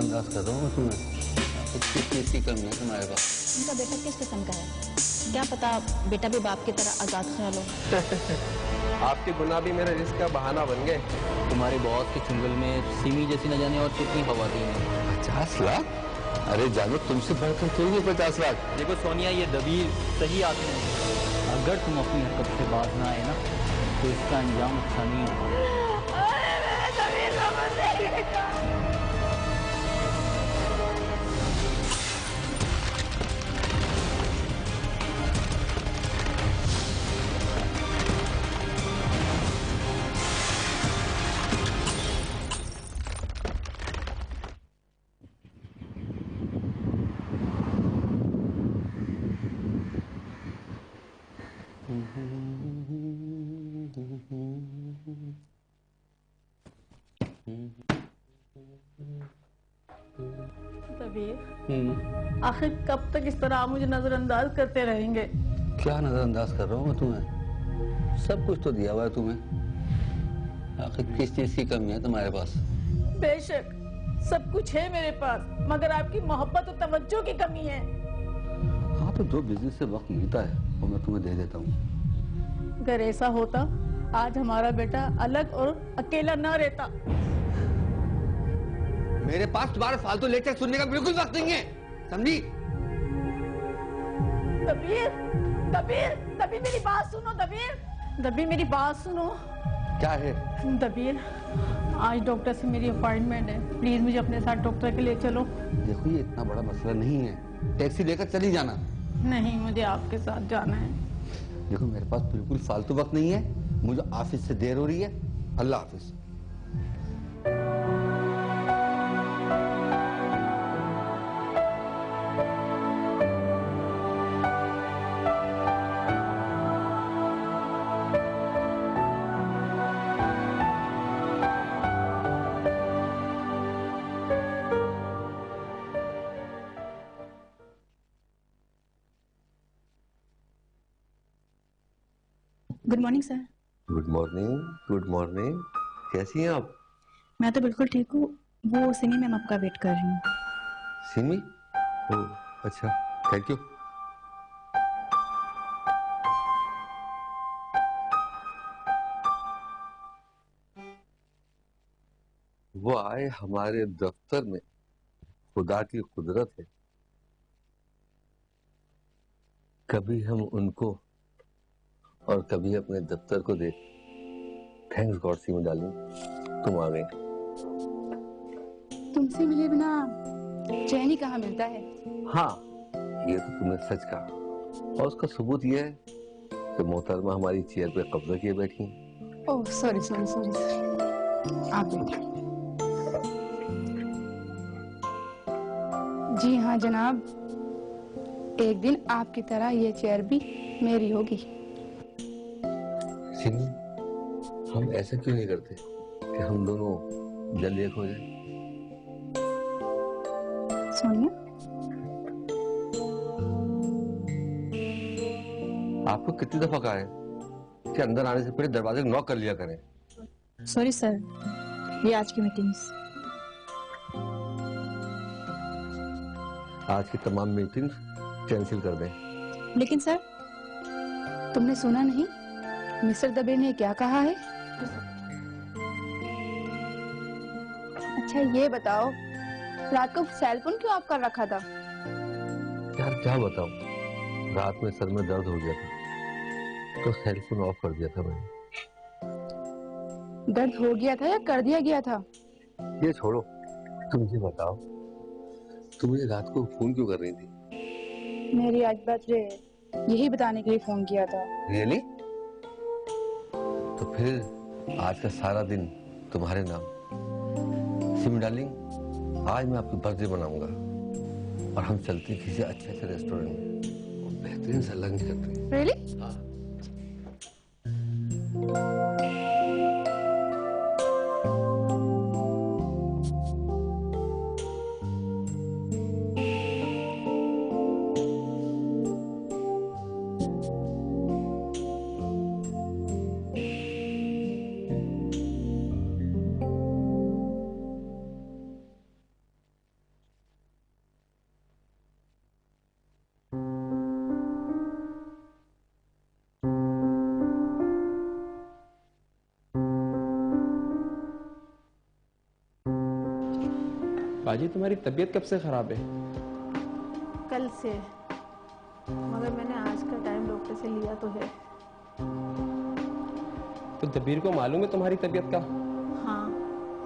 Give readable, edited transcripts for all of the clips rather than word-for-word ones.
नजरअंदाज कर रहा हूँ तुम्हें। किस चीज की कमी है तुम्हारे पास? उनका बेटा किस किस्म का है? क्या पता बेटा भी बाप की तरह आजाद ख्याल हो। आपके गुनाह भी मेरे रिस्क का बहाना बन गए। तुम्हारे बॉस के चुंगल में सिमी जैसी न जाने और कितनी खवातीन है। 50 लाख? अरे जानो तुमसे बढ़कर कोई नहीं 50 लाख। देखो सोनिया, ये दबीर सही आदमी है। अगर तुम अपनी हरकत से बाज ना आए ना तो इसका अंजाम अच्छा नहीं होगा। दबीर, आखिर कब तक इस तरह आप मुझे नजरअंदाज करते रहेंगे? क्या नजरअंदाज कर रहा हूँ मैं तुम्हें? सब कुछ तो दिया हुआ है तुम्हें। आखिर किस चीज की कमी है तुम्हारे पास? बेशक सब कुछ है मेरे पास, मगर आपकी मोहब्बत और तवज्जो की कमी है। हाँ तो जो बिजनेस से वक्त मिलता है वो मैं तुम्हें दे देता हूँ। अगर ऐसा होता आज हमारा बेटा अलग और अकेला न रहता। मेरे पास तुम्हारे फालतू लेक्चर सुनने का बिल्कुल वक्त नहीं है, समझी? दबीर, दबीर, दबीर मेरी बात सुनो। दबीर, दबीर मेरी बात सुनो। क्या है? दबीर, आज डॉक्टर से मेरी अपॉइंटमेंट है, प्लीज मुझे अपने साथ डॉक्टर के लिए चलो। देखो ये इतना बड़ा मसला नहीं है, टैक्सी लेकर चली जाना। नहीं, मुझे आपके साथ जाना है। देखो मेरे पास बिल्कुल फालतू वक्त नहीं है, मुझे ऑफिस से देर हो रही है। अल्लाह हाफिज। Good morning sir. Good morning, good morning. कैसी हैं आप? मैं तो बिल्कुल ठीक हूँ। वो सिमी मैम आपका वेट कर रही हूँ। सिमी? ओह अच्छा, थैंक यू। वो आए हमारे दफ्तर में, खुदा की कुदरत है। कभी हम उनको और कभी अपने दफ्तर को देख। थैंक्स गॉड सिमी डार्लिंग, तुम आ गई। तुमसे मिले बिना चैन ही कहाँ मिलता है। हाँ, ये तो तुमने सच कहा, और उसका सबूत ये है कि मोहतरमा हमारी चेयर पे कब्जा किए बैठी हैं। Oh sorry sorry sorry sorry, आप बैठिए। जी हाँ जनाब, एक दिन आपकी तरह ये चेयर भी मेरी होगी। सिमी, हम ऐसा क्यों नहीं करते कि हम दोनों जल्दी एक हो जाए? सोनिया, आपको कितनी दफा कहा है कि अंदर आने से पहले दरवाजे को नॉक कर लिया करें? सॉरी सर, ये आज की मीटिंग्स। आज की तमाम मीटिंग्स कैंसिल कर दें। लेकिन सर, तुमने सुना नहीं मिस्टर दबे ने क्या कहा है? अच्छा ये बताओ, रात को सेल फोन क्यों ऑफ कर रखा था? यार क्या बताऊं, रात में सर में दर्द हो गया था तो सेल फोन ऑफ कर दिया था मैंने। दर्द हो गया था या कर दिया गया था? ये छोड़ो, तुम ये बताओ, तुम मुझे रात को फोन क्यों कर रही थी? मेरी आज बर्थडे, यही बताने के लिए फोन किया था। रियली? तो फिर आज का सारा दिन तुम्हारे नाम। सिमी डार्लिंग, आज मैं आपकी बर्थडे मनाऊंगा और हम चलते हैं किसी अच्छे से रेस्टोरेंट में और बेहतरीन सा लंच करते हैं। रियली? हाँ। बाजी तुम्हारी तबीयत कब से खराब है? कल से, मगर मैंने आज का टाइम डॉक्टर से लिया तो है। तो दबीर को मालूम है तुम्हारी तबीयत का? हाँ,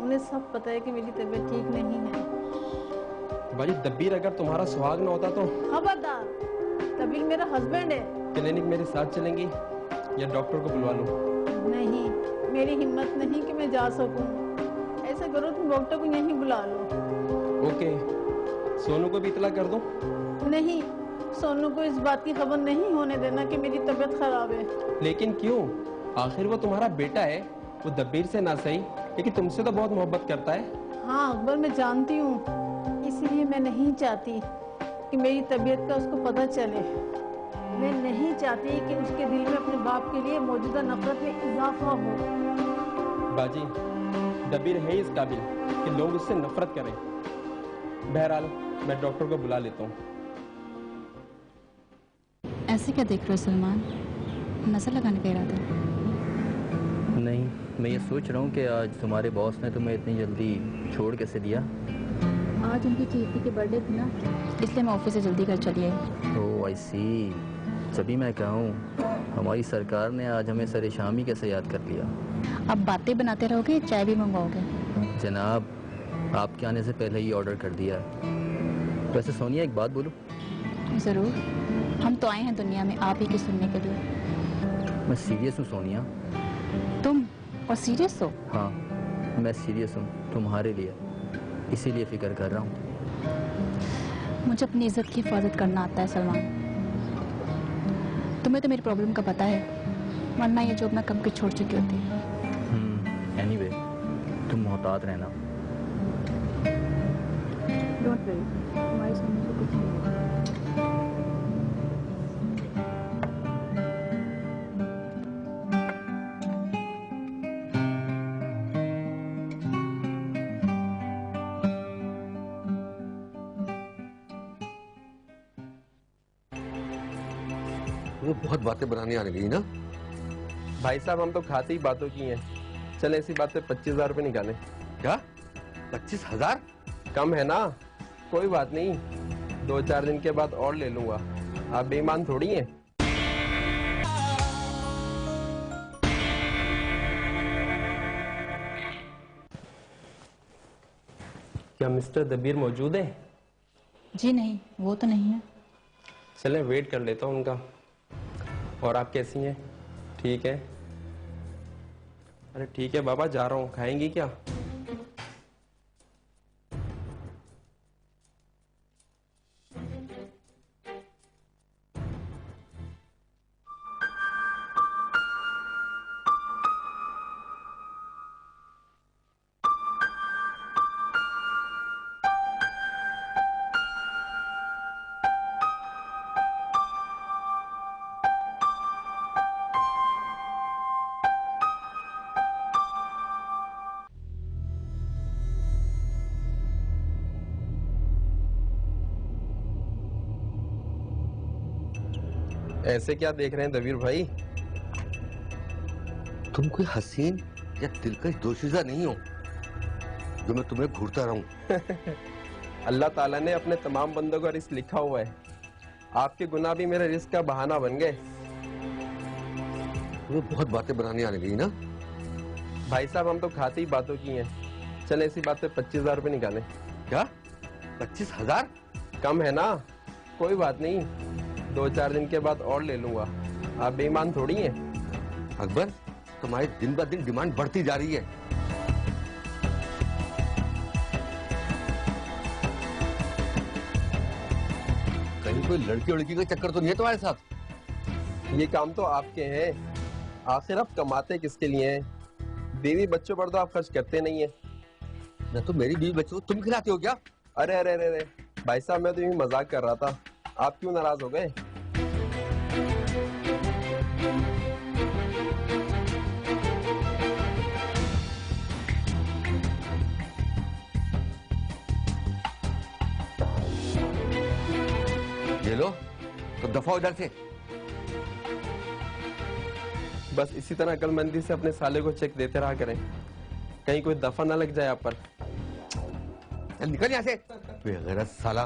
उन्हें सब पता है कि मेरी तबीयत ठीक नहीं है। बाजी दबीर अगर तुम्हारा सुहाग ना होता तो? खबरदार, दबीर मेरा हस्बैंड है। क्लिनिक मेरे साथ चलेंगी या डॉक्टर को बुलवा लूं? नहीं, मेरी हिम्मत नहीं कि मैं जा सकूं। ऐसा करो तुम डॉक्टर को यहीं बुला लो। ओके, सोनू को भी इतला कर दो? नहीं, सोनू को इस बात की खबर नहीं होने देना कि मेरी तबीयत खराब है। लेकिन क्यों? आखिर वो तुम्हारा बेटा है। वो दबीर से ना सही लेकिन तुमसे तो बहुत मोहब्बत करता है। हाँ अकबर, मैं जानती हूँ, इसलिए मैं नहीं चाहती कि मेरी तबीयत का उसको पता चले। मैं नहीं चाहती कि उसके दिल में अपने बाप के लिए मौजूदा नफरत में इजाफा हो। बाजी दबीर है इस काबिल कि लोग उससे नफरत करें। बहरहाल मैं डॉक्टर को बुला लेता हूँ। ऐसे क्या देख रहे हो सलमान? नजर लगाने का इरादा? नहीं, मैं ये सोच रहा हूँ कि आज तुम्हारे बॉस ने तुम्हें इतनी जल्दी छोड़ कैसे दिया। आज उनकी चीफी की बर्थडे थी ना, इसलिए मैं ऑफिस से जल्दी घर चली आई। ओह आई सी, तभी मैं कहूँ हमारी सरकार ने आज हमें सरे शामी कैसे याद कर लिया। अब बातें बनाते रहोगे, चाय भी मंगवाओगे? जनाब, आपके आने से पहले ही ऑर्डर कर दिया। वैसे सोनिया एक बात बोलूँ? ज़रूर, हम तो आए हैं दुनिया में आप ही की सुनने के लिए। मैं सीरियस हूँ सोनिया। तुम और सीरियस हो? हाँ, मैं सीरियस हूँ तुम्हारे लिए, इसीलिए फिक्र कर रहा हूँ। मुझे अपनी इज्जत की हिफाजत करना आता है सलमान। तुम्हें तो मेरी प्रॉब्लम का पता है, वरना ये जॉब मैं कब की छोड़ चुकी होती। एनीवे, तुम मोहतात रहना। डोंट वरी, तुम्हारे सामने तो कुछ नहीं। तुम्हें बहुत बातें बनानी आने गई ना? भाई साहब हम तो खाते ही बातों की हैं। चले ऐसी बात पे 25,000 रुपये निकालें। क्या 25,000? कम है ना? कोई बात नहीं, 2-4 दिन के बाद और ले लूंगा। आप बेईमान थोड़ी हैं। क्या मिस्टर दबीर मौजूद है? जी नहीं, वो तो नहीं है। चलें वेट कर लेता हूँ उनका। और आप कैसी हैं? ठीक है? अरे ठीक है बाबा, जा रहा हूँ। खाएंगी क्या? ऐसे क्या देख रहे हैं दबीर भाई? तुम कोई हसीन या दिलकश दोशीजा नहीं हो जो मैं तुम्हें घूरता रहूं। अल्लाह ताला ने अपने तमाम बंदों का रिस्क लिखा हुआ है। आपके गुनाह भी मेरे रिस्क का बहाना बन गए। तुम्हें बहुत बातें बनानी आने गई ना? भाई साहब हम तो खाते ही बातों की हैं। चले ऐसी बात पे 25,000 रुपये निकालें। क्या 25,000? कम है ना? कोई बात नहीं, 2-4 दिन के बाद और ले लूंगा। आप बेईमान थोड़ी हैं। अकबर, तुम्हारी दिन ब दिन डिमांड बढ़ती जा रही है। कहीं कोई लड़की उड़की का चक्कर तो नहीं है तुम्हारे साथ? ये काम तो आपके हैं। आखिर आप कमाते किसके लिए हैं? बीवी बच्चों पर तो आप खर्च करते नहीं है। मैं तो मेरी बीवी बच्चों को तुम खिलाते हो क्या? अरे अरे अरे अरे भाई साहब, मैं तो यूं मजाक कर रहा था। आप क्यों नाराज हो गए? ये लो, तो दफा इधर से। बस इसी तरह अक्लमंदी से अपने साले को चेक देते रहा करें, कहीं कोई दफा ना लग जाए आप पर। निकल यहाँ से बेगैरत साला।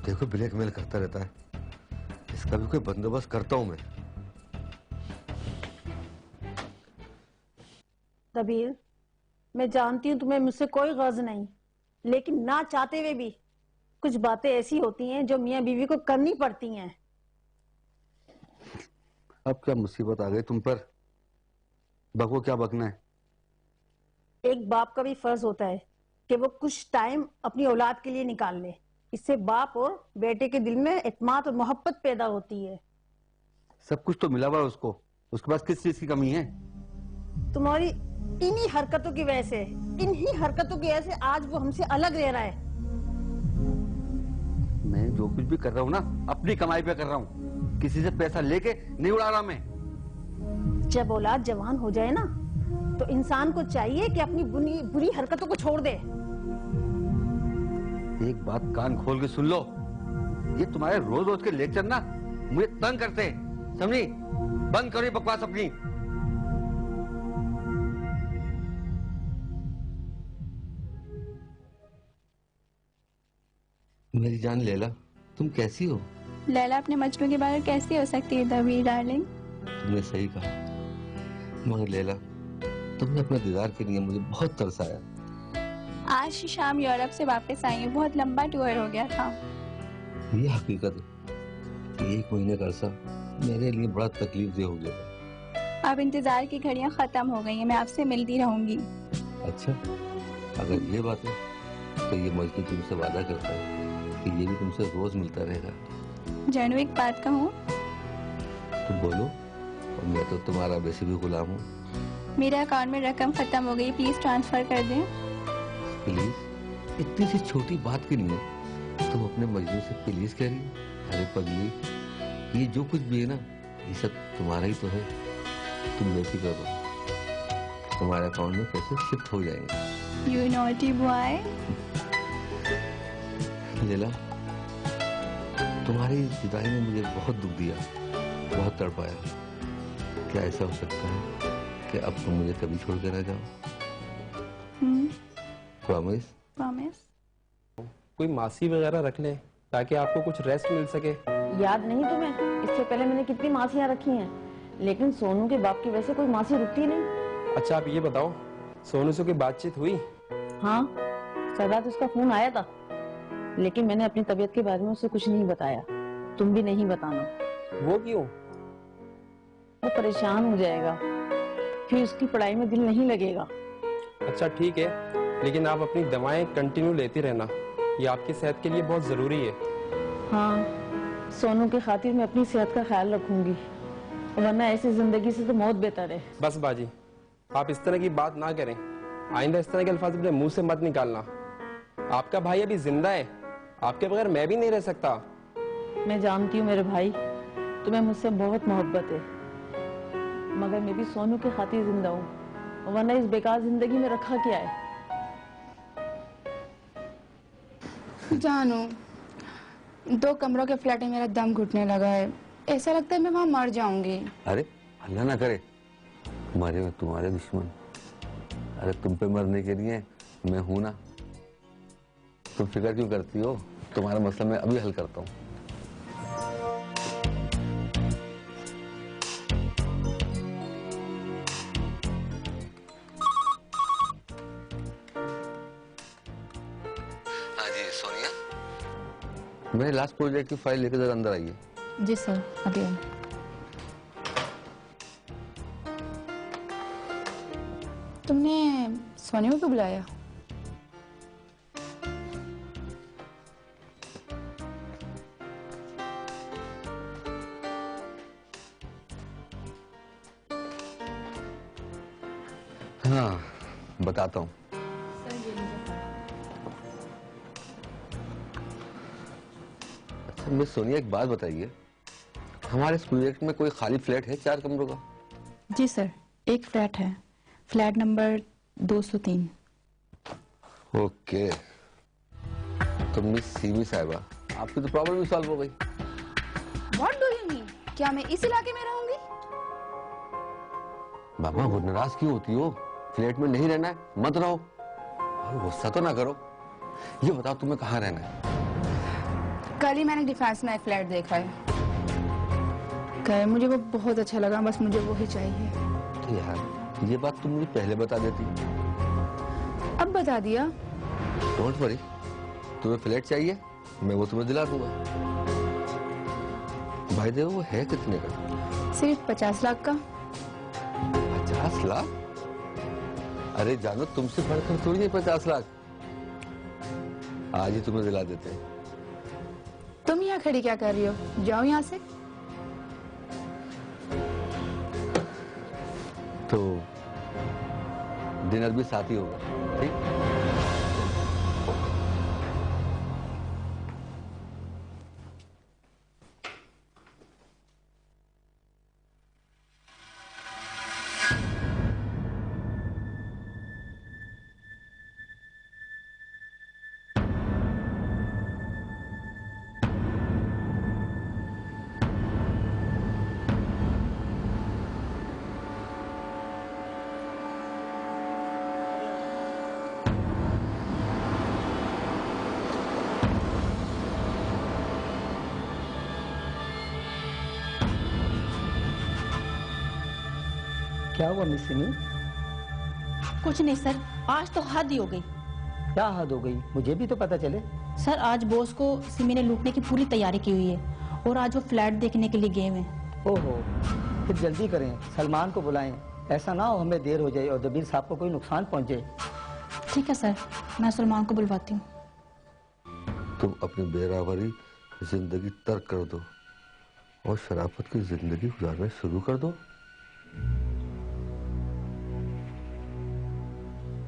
देखो ब्लैकमेल करता रहता है, इसका भी कोई बंदोबस्त करता हूं मैं। तबीर, मैं जानती हूँ तुम्हें मुझसे कोई गर्ज नहीं, लेकिन ना चाहते हुए भी कुछ बातें ऐसी होती हैं जो मियाँ बीवी को करनी पड़ती हैं। अब क्या मुसीबत आ गई तुम पर? बको क्या बकना है? एक बाप का भी फर्ज होता है कि वो कुछ टाइम अपनी औलाद के लिए निकाल ले। इससे बाप और बेटे के दिल में इत्मीनान और मोहब्बत पैदा होती है। सब कुछ तो मिला हुआ है उसको, उसके पास किस चीज की कमी है? तुम्हारी इन्हीं हरकतों की वजह से, इन्हीं हरकतों की वजह से आज वो हमसे अलग रह रहा है। मैं जो कुछ भी कर रहा हूँ ना, अपनी कमाई पे कर रहा हूँ, किसी से पैसा लेके नहीं उड़ा रहा मैं। जब औलाद जवान हो जाए ना, तो इंसान को चाहिए कि अपनी बुरी हरकतों को छोड़ दे। एक बात कान खोल के सुन लो, ये तुम्हारे रोज रोज के लेक्चर ना मुझे तंग करते हैं, समझी? बंद करो ये बकवास अपनी। मेरी जान लैला, तुम कैसी हो? लैला अपने मजनू के बगैर कैसी हो सकती है तबीर डार्लिंग? तुमने सही कहा, मगर लैला तुमने अपने दीदार के लिए मुझे बहुत तरसाया। आज शाम यूरोप से वापस आई हूँ, बहुत लंबा टूर हो गया था। ये हकीकत है कि 1 महीने का अरसा मेरे लिए बड़ा तकलीफ दे हो गया। अब इंतजार की घड़ियां खत्म हो गई हैं, मैं आपसे मिलती रहूंगी। अच्छा, अगर ये बात है तो ये मजनू तुमसे वादा करता है कि ये भी तुमसे रोज मिलता रहेगा। जानू एक बात कहूँ? तुम बोलो, और मैं तो तुम्हारा वैसे भी गुलाम हूँ। मेरे अकाउंट में रकम खत्म हो गई, प्लीज ट्रांसफर कर दें। प्लीज? इतनी सी छोटी बात के लिए तुम अपने मजनू से प्लीज कह रही हो? अरे पगली, ये जो कुछ भी है ना, ये सब तुम्हारा ही तो है। तुम बेफिक्र रहो, तुम्हारे अकाउंट में पैसे शिफ्ट हो जाएंगे। You naughty boy. लैला, तुम्हारी जुदाई ने मुझे बहुत दुख दिया, बहुत तड़पाया। क्या ऐसा हो सकता है कि अब तुम मुझे कभी छोड़ कर ना जाओ? प्रॉमिस? प्रॉमिस। कोई मासी वगैरह रख ले ताकि आपको कुछ रेस्ट मिल सके। याद नहीं तुम्हें, इससे पहले मैंने कितनी मासियां रखी हैं, लेकिन सोनू के बाप की वजह से कोई मासी रुकती नहीं। अच्छा, आप ये बताओ, सोनू से कोई बातचीत हुई? हाँ, कल रात उसका फोन आया था, लेकिन मैंने अपनी तबीयत के बारे में उसे कुछ नहीं बताया। तुम भी नहीं बताना। वो क्यों? वो परेशान हो जाएगा, फिर उसकी पढ़ाई में दिल नहीं लगेगा। अच्छा ठीक है, लेकिन आप अपनी दवाएं कंटिन्यू लेती रहना, ये आपकी सेहत के लिए बहुत जरूरी है। हाँ, सोनू के खातिर मैं अपनी सेहत का ख्याल रखूंगी, वरना ऐसी जिंदगी से तो मौत बेहतर है। बस बाजी, आप इस तरह की बात ना करें, आइंदा इस तरह के अल्फाज अपने मुंह से मत निकालना। आपका भाई अभी जिंदा है, आपके बगैर मैं भी नहीं रह सकता। मैं जानती हूँ मेरे भाई, तुम्हें मुझसे बहुत मोहब्बत है, मगर मैं भी सोनू के खातिर जिंदा हूँ, वरना इस बेकार जिंदगी में रखा क्या है। जानू, 2 कमरों के फ्लैट में मेरा दम घुटने लगा है, ऐसा लगता है मैं वहां मर जाऊंगी। अरे अल्लाह ना करे, मरे में तुम्हारे दुश्मन। अरे तुम पे मरने के लिए मैं हूं ना, तुम फिक्र क्यों करती हो? तुम्हारा मसला मैं अभी हल करता हूँ। हाँ जी सोनिया, मेरे लास्ट प्रोजेक्ट की फाइल लेकर जरा अंदर आइए। जी सर, अभी आए। तुमने सोनिया को बुलाया? हाँ बताता हूँ। अच्छा मिस सोनिया, एक बात बताइए, हमारे इस प्रोजेक्ट में कोई खाली फ्लैट है 4 कमरों का? जी सर, एक फ्लैट है, फ्लैट नंबर 203। ओके, तो मिस सीवी साहिबा, आपकी तो प्रॉब्लम ही सॉल्व हो गई। What do you mean? क्या मैं इस इलाके में रहूंगी? बाबा वो नाराज क्यों होती हो? फ्लैट में नहीं रहना है मत रहो। और गुस्सा तो ना करो। ये बताओ तुम्हें कहाँ रहना है? कल ही मैंने डिफेंस में फ्लैट देखा है, कहे मुझे वो बहुत अच्छा लगा, बस मुझे वो ही चाहिए। तो यार ये बात तुम मुझे पहले बता देती। अब बता दिया। डोंट वरी, तुम्हें फ्लैट चाहिए मैं वो तुम्हें दिला दूंगा। भाई देखो वो है कितने का? सिर्फ 50 लाख का। 50 लाख? अरे जानो तुमसे बढ़कर थोड़ी है 50 लाख। आज ही तुम्हें दिला देते हैं। तुम यहाँ खड़ी क्या कर रही हो? जाओ यहाँ से। तो डिनर भी साथ ही होगा, ठीक? क्या हुआ मिस सिमी? कुछ नहीं सर, आज तो हद ही हो गई। क्या हद हो गई? मुझे भी तो पता चले। सर आज बॉस को सिमी ने लूटने की पूरी तैयारी की हुई है और आज वो फ्लैट देखने के लिए गए हुए हैं। ओहो, फिर जल्दी करें, सलमान को बुलाएं। ऐसा ना हो हमें देर हो जाए और दबीर साहब को कोई नुकसान पहुंचे। ठीक है सर, मैं सलमान को बुलवाती हूँ। तुम अपनी बेरावरी जिंदगी तर्क कर दो और शराफत की जिंदगी गुजारना शुरू कर दो।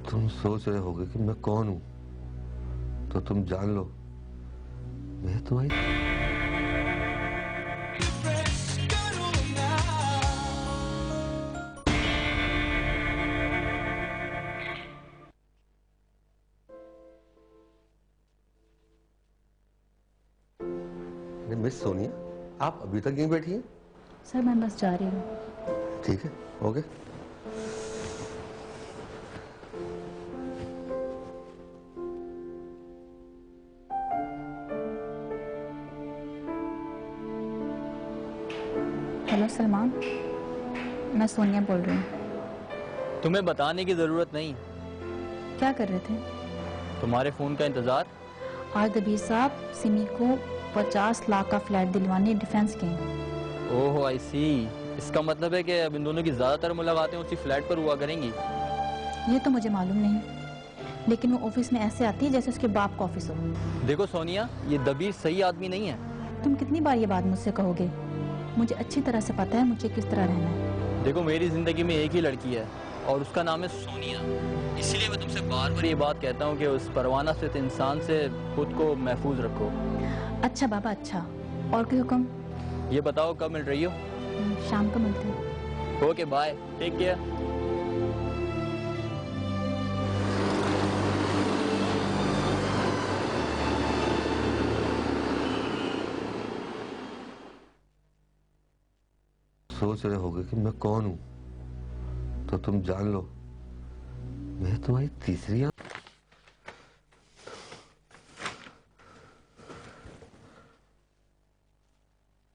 तुम सोच रहे होगे कि मैं कौन हूं, तो तुम जान लो मैं तुम्हारी मिस सोनिया, आप अभी तक यहीं बैठी हैं? सर मैं बस जा रही हूँ। ठीक है, ओके। हेलो सलमान, मैं सोनिया बोल रही हूँ। तुम्हें बताने की जरूरत नहीं। क्या कर रहे थे? तुम्हारे फोन का इंतजार। आज दबीर साहब सिमी को 50 लाख का फ्लैट दिलवाने डिफेंस गए। ओहो आई सी, इसका मतलब है कि अब इन दोनों की ज्यादातर मुलाकातें उसी फ्लैट पर हुआ करेंगी। ये तो मुझे मालूम नहीं, लेकिन वो ऑफिस में ऐसे आती है जैसे उसके बाप का ऑफिस हो। देखो सोनिया, ये दबीर सही आदमी नहीं है। तुम कितनी बार ये बात मुझसे कहोगे? मुझे अच्छी तरह से पता है मुझे किस तरह रहना है। देखो मेरी जिंदगी में एक ही लड़की है और उसका नाम है सोनिया। इसलिए मैं तुमसे बार बार ये बात कहता हूँ कि उस परवाना स्थित इंसान से खुद को महफूज रखो। अच्छा बाबा, अच्छा। और कोई हुक्म? ये बताओ कब मिल रही हो? शाम को मिलते हैं। Okay bye, take care. सोच रहे होगे कि मैं कौन हूं, तो तुम जान लो मैं तुम्हारी तीसरी आंख।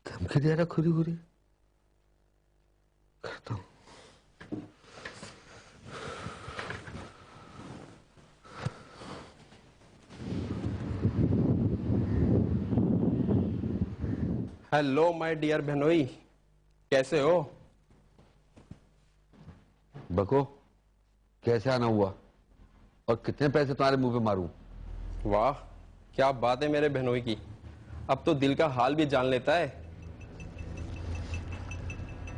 धमकी दे रहा खुरी खुरी करता हूं। हेलो माय डियर बहनोई, कैसे हो? बको, कैसे आना हुआ और कितने पैसे तुम्हारे मुंह पे मारूं? वाह क्या बात है मेरे बहनोई की, अब तो दिल का हाल भी जान लेता है।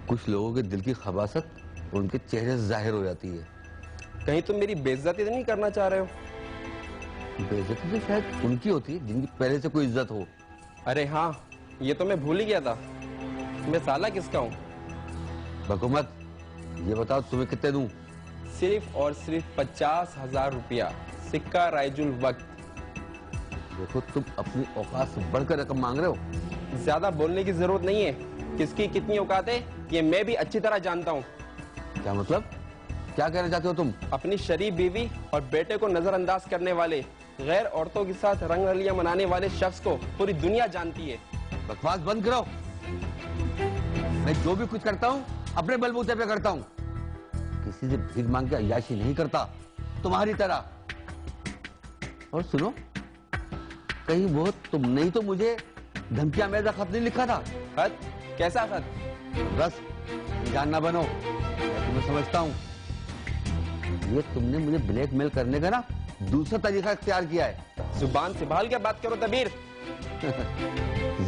कुछ लोगों के दिल की खबासत उनके चेहरे से जाहिर हो जाती है। कहीं तुम मेरी बेइज्जती तो नहीं करना चाह रहे हो? बेइज्जती तो शायद उनकी होती है जिनकी पहले से कोई इज्जत हो। अरे हाँ, ये तो मैं भूल ही गया था, मैं साला किसका हूँ? बको मत, ये बताओ तुम्हें कितने दूं? सिर्फ और सिर्फ 50,000 रुपया, सिक्का राइजुल वक्त। देखो तुम अपनी औकात से बढ़कर रकम मांग रहे हो। ज्यादा बोलने की जरूरत नहीं है, किसकी कितनी औकात है ये मैं भी अच्छी तरह जानता हूँ। क्या मतलब? क्या कहना चाहते हो तुम? अपनी शरीफ बीवी और बेटे को नजरअंदाज करने वाले, गैर औरतों के साथ रंगरलियां मनाने वाले शख्स को पूरी दुनिया जानती है। बकवास बंद करो। मैं जो भी कुछ करता हूँ अपने बलबूते पे करता हूँ, किसी से भीख मांग के अय्याशी नहीं करता तुम्हारी तरह। और सुनो, कहीं वो तुमने ही तो मुझे धमकियां में खत नहीं लिखा था? खत? कैसा खत? बस जानना बनो, मैं तुम्हें समझता हूँ। ये तुमने मुझे ब्लैकमेल करने का ना दूसरा तरीका इख्तियार किया है। जुबान संभाल के बात करो दबीर।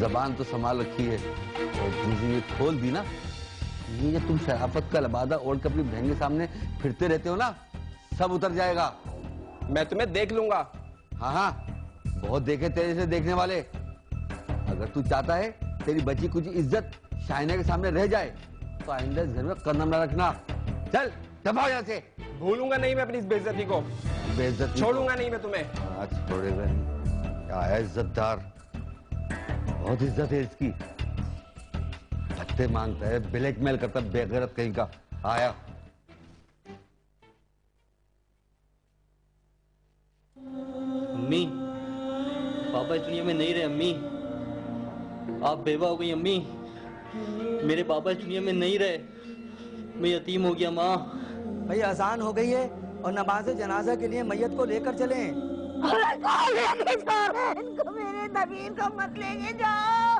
जबान तो संभाल रखी है, और जिस ये खोल दी ना, ये जो तुम शराफत का लबादा ओढ़ के अपनी बहन के सामने फिरते रहते हो ना, सब उतर जाएगा। मैं तुम्हें देख लूंगा। हाँ हाँ, बहुत देखे तेरे से देखने वाले। अगर तू चाहता है तेरी बची कुछ इज्जत शाइना के सामने रह जाए, तो आइंदा इस घर में कदम न रखना। चल दबाओ यहाँ से। भूलूंगा नहीं मैं अपनी इस बेइज्जती को। बेइज्जती छोड़ूंगा नहीं मैं तुम्हें। आज छोड़ेगा नहीं। क्या है इज्जतदार, बहुत इज्जत है इसकी। पत्ते मांगता है, ब्लैकमेल करता है, बेगैरत कहीं का। आया अम्मी, पापा इस दुनिया में नहीं रहे। अम्मी, आप बेवा हो गई। अम्मी, मेरे पापा इस दुनिया में नहीं रहे। मैं यतीम हो गया। माँ, भाई अजान हो गई है और नमाज जनाजा के लिए मैयत को लेकर चलें। अरे कौन लेके जा रहे हैं इनको? मेरे दबीर को मत लेके जाओ।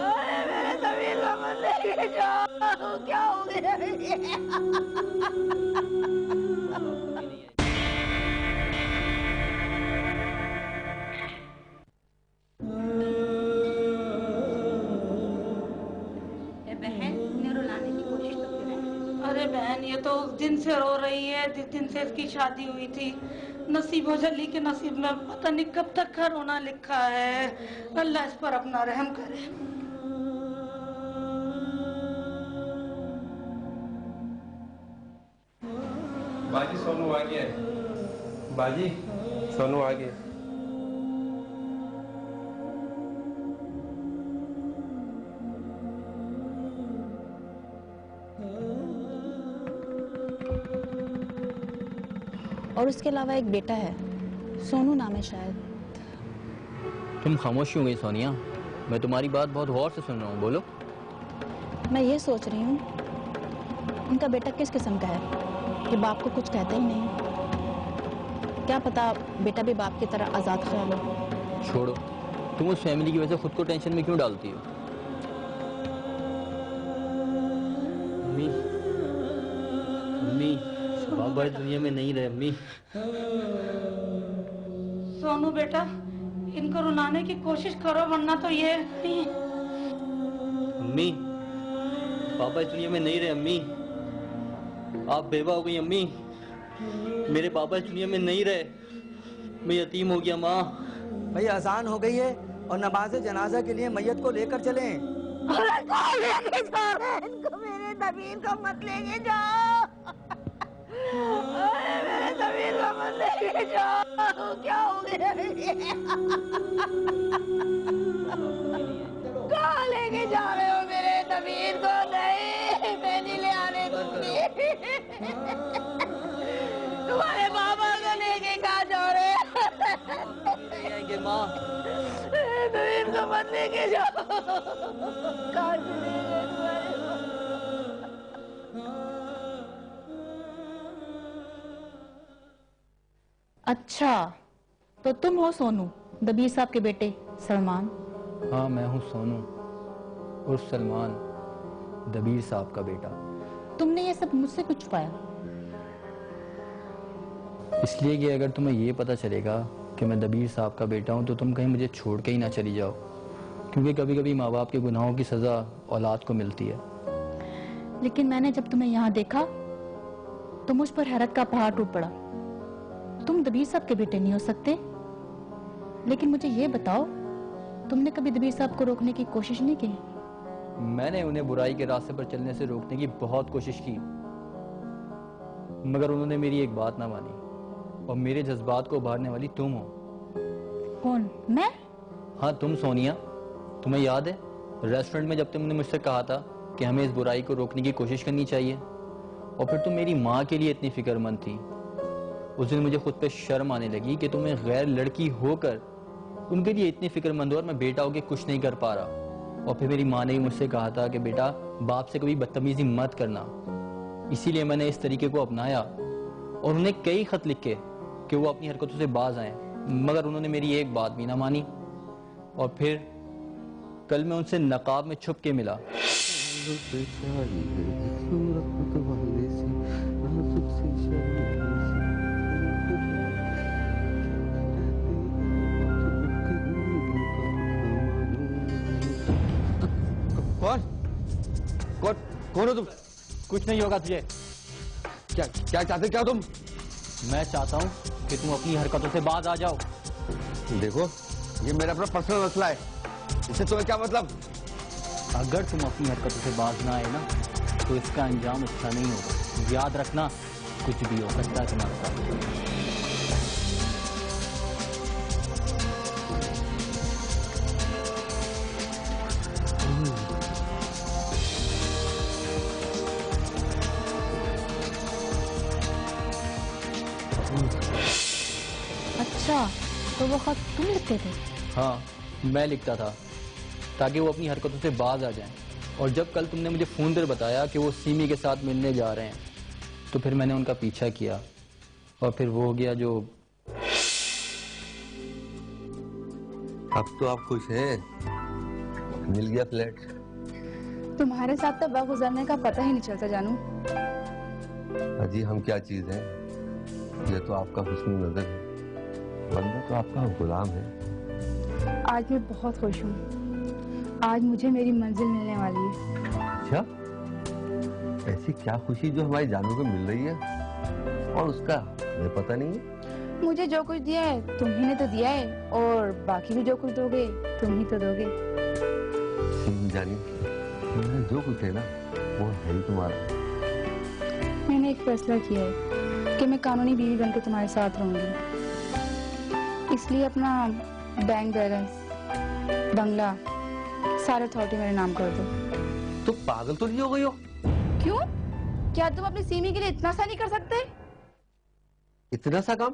अरे मेरे दबीर को मत लेके जाओ। क्या हो गया? अरे बहन, ये तो उस दिन से रो रही है जिस दिन से इसकी शादी हुई थी। नसीब हो जल्दी के नसीब में पता नहीं कब तक का रोना लिखा है। अल्लाह इस पर अपना रहम करे। बाजी सोनू आ गया है। बाजी सोनू आ गया। और उसके अलावा एक बेटा है, सोनू नाम है शायद। तुम खामोश क्यों गई सोनिया? मैं तुम्हारी बात बहुत गौर से सुन रहा हूँ, बोलो। मैं ये सोच रही हूँ, उनका बेटा किस किस्म का है कि बाप को कुछ कहता ही नहीं। क्या पता बेटा भी बाप की तरह आज़ाद ख्याल हो। छोड़ो, तुम उस फैमिली की वजह से खुद को टेंशन में क्यों डालती हो? अम्मी, अम्मी, बाबा इस दुनिया में नहीं रहे। अम्मी, सोनू बेटा, इनको रुलाने की कोशिश करो वरना तो ये नहीं। अम्मी, पापा इस दुनिया में नहीं रहे। अम्मी, आप बेवा हो गई। अम्मी, मेरे पापा इस दुनिया में नहीं रहे। मैं यतीम हो गया। माँ, भाई अजान हो गई है और नमाज जनाजा के लिए मैयत को लेकर चलें। अरे कौन लेके जा रहे हैं इनको? मेरे दबीर को मत लेके जाओ। अरे मेरे दबीर को मत लेके जाओ। क्या हो गया? कहाँ लेके जा रहे हो मेरे दबीर को? नहीं, मैं नहीं ले आने दूंगी। तुम्हारे बाबा को लेके कहाँ जा रहे हैं? माँ, दबीर को मत लेके जाओ। कहाँ चले गए तुम्हारे? अच्छा, तो तुम हो सोनू, दबीर साहब के बेटे सलमान? हाँ, मैं हूँ सोनू उर्फ सलमान, दबीर साहब का बेटा। तुमने ये सब मुझसे क्यों छुपाया? इसलिए कि अगर तुम्हें ये पता चलेगा कि मैं दबीर साहब का बेटा हूँ तो तुम कहीं मुझे छोड़ के ही ना चली जाओ, क्योंकि कभी कभी माँ बाप के गुनाहों की सज़ा औलाद को मिलती है। लेकिन मैंने जब तुम्हें यहाँ देखा तो मुझ पर हैरत का पहाड़ टूट पड़ा। तुम दबीर साहब के बेटे नहीं हो सकते। लेकिन मुझे ये बताओ, तुमने कभी दबीर साहब को रोकने की कोशिश नहीं की? मैंने उन्हें बुराई के रास्ते पर चलने से रोकने की बहुत कोशिश की, मगर उन्होंने मेरी एक बात ना मानी, और मेरे जज्बात को उभारने वाली तुम हो। कौन? मैं? हाँ, तुम सोनिया। तुम्हें याद है रेस्टोरेंट में जब तुमने मुझसे कहा था कि हमें इस बुराई को रोकने की कोशिश करनी चाहिए, और फिर तुम मेरी माँ के लिए इतनी फिक्रमंद थी। उस दिन मुझे खुद पे शर्म आने लगी कि तुम्हें गैर लड़की होकर उनके लिए इतनी फिक्रमंद हो और मैं बेटा होके कुछ नहीं कर पा रहा। और फिर मेरी माँ ने भी मुझसे कहा था कि बेटा बाप से कभी बदतमीजी मत करना। इसीलिए मैंने इस तरीके को अपनाया और उन्हें कई खत लिखे कि वो अपनी हरकतों से बाज आए, मगर उन्होंने मेरी एक बात भी ना मानी। और फिर कल मैं उनसे नकाब में छुप के मिला। कौन कौन कौन हो तुम? कुछ नहीं होगा तुझे। क्या क्या चाहते क्या तुम? मैं चाहता हूँ कि तुम अपनी हरकतों से बाज आ जाओ। देखो ये मेरा अपना पर्सनल मसला है, इससे तुम्हें क्या मतलब? अगर तुम अपनी हरकतों से बाज ना आए ना तो इसका अंजाम अच्छा नहीं होगा। याद रखना, कुछ भी हो सकता है तुम्हारे साथ। अच्छा, तो वो खत तुम लिखते थे? हाँ, मैं लिखता था ताकि वो अपनी हरकतों से बाज आ जाएं। और जब कल तुमने मुझे फोन पर बताया कि वो सीमी के साथ मिलने जा रहे हैं, तो फिर मैंने उनका पीछा किया और फिर वो हो गया जो। अब तो आप खुश हैं, मिल गया फ्लैट। तुम्हारे साथ तो वक्त गुजरने का पता ही नहीं चलता जानू। अजी हम क्या चीज हैं? ये तो आपका हुस्न नजर है, बंदा तो आपका गुलाम है। आज मैं बहुत खुश हूँ। आज मुझे मेरी मंजिल मिलने वाली है। अच्छा, ऐसी क्या खुशी जो हमारी जानू को मिल रही है और उसका हमें पता नहीं है? मुझे जो कुछ दिया है तुम्ही ने तो दिया है, और बाकी भी जो कुछ दोगे तुम ही तो दोगे। जानी, तुम्हें जो कुछ है ना वो है ही तुम्हारा। मैंने एक फैसला किया है कि मैं कानूनी बीवी बनकर तुम्हारे साथ रहूंगी। इसलिए अपना बैंक बैलेंस, बंगला, सारा अथॉरिटी मेरे नाम कर दो। तो पागल तो नहीं हो गई हो? क्यों? क्या तुम अपनी सीमी के लिए इतना सा नहीं कर सकते? इतना सा काम?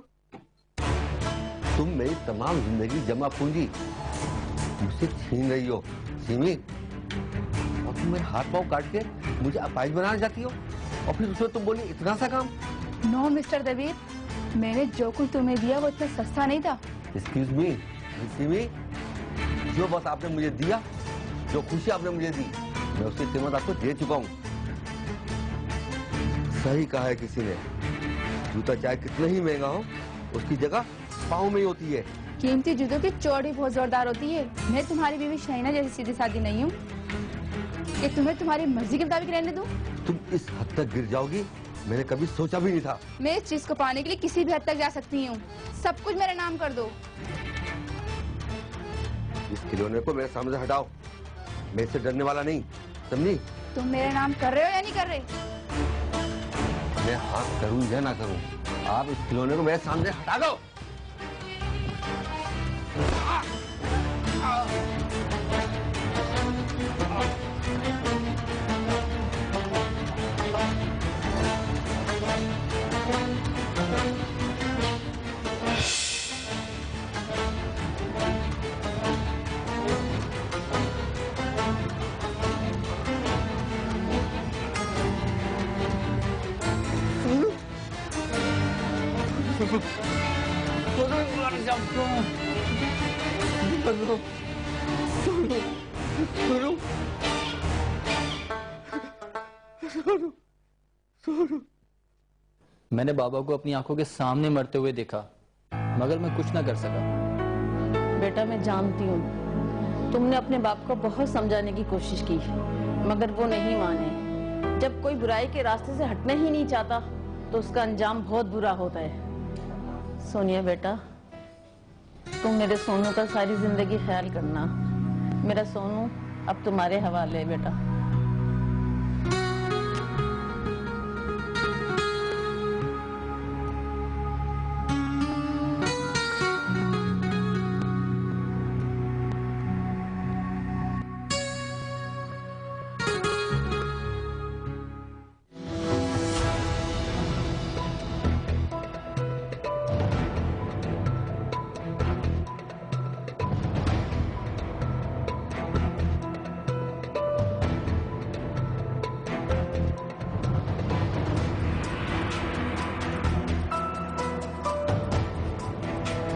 तुम मेरी तमाम जिंदगी जमा पूंजी मुझसे छीन रही हो सीमी, और तुम मेरे हाथ पांव काट के मुझे अपाहिज बनाना चाहती हो, और फिर उसमें तुम बोली इतना सा काम? नो मिस्टर दबीर, मैंने जो कुछ तुम्हें दिया वो इतना सस्ता नहीं था। एक्सक्यूज मी सीमी, जो बस आपने मुझे दिया, जो खुशी आपने मुझे दी, मैं उसकी कीमत आपको दे चुका हूँ। सही कहा है किसी ने, जूता चाहे कितना ही महंगा हो उसकी जगह पाँव में ही होती है। कीमती जूतों की चौड़ी बहुत जोरदार होती है। मैं तुम्हारी बीवी शाइना जैसी सीधी सादी नहीं हूँ कि तुम्हें तुम्हारी मर्जी के मुताबिक रहने दूं। तुम इस हद तक गिर जाओगी मैंने कभी सोचा भी नहीं था। मैं इस चीज को पाने के लिए किसी भी हद तक जा सकती हूँ। सब कुछ मेरे नाम कर दो। इस खिलौने को मेरे सामने से हटाओ, मैं इससे डरने वाला नहीं, समझी? तुम मेरे नाम कर रहे हो या नहीं कर रहे? मैं हाथ करूं या ना करूं, आप इस खिलौने को मेरे सामने हटा दो। मैंने बाबा को अपनी आंखों के सामने मरते हुए देखा, मगर मैं कुछ ना कर सका। बेटा मैं जानती हूँ तुमने अपने बाप को बहुत समझाने की कोशिश की, मगर वो नहीं माने। जब कोई बुराई के रास्ते से हटना ही नहीं चाहता तो उसका अंजाम बहुत बुरा होता है। सोनिया बेटा, तुम मेरे सोनू का सारी जिंदगी ख्याल करना। मेरा सोनू अब तुम्हारे हवाले है बेटा।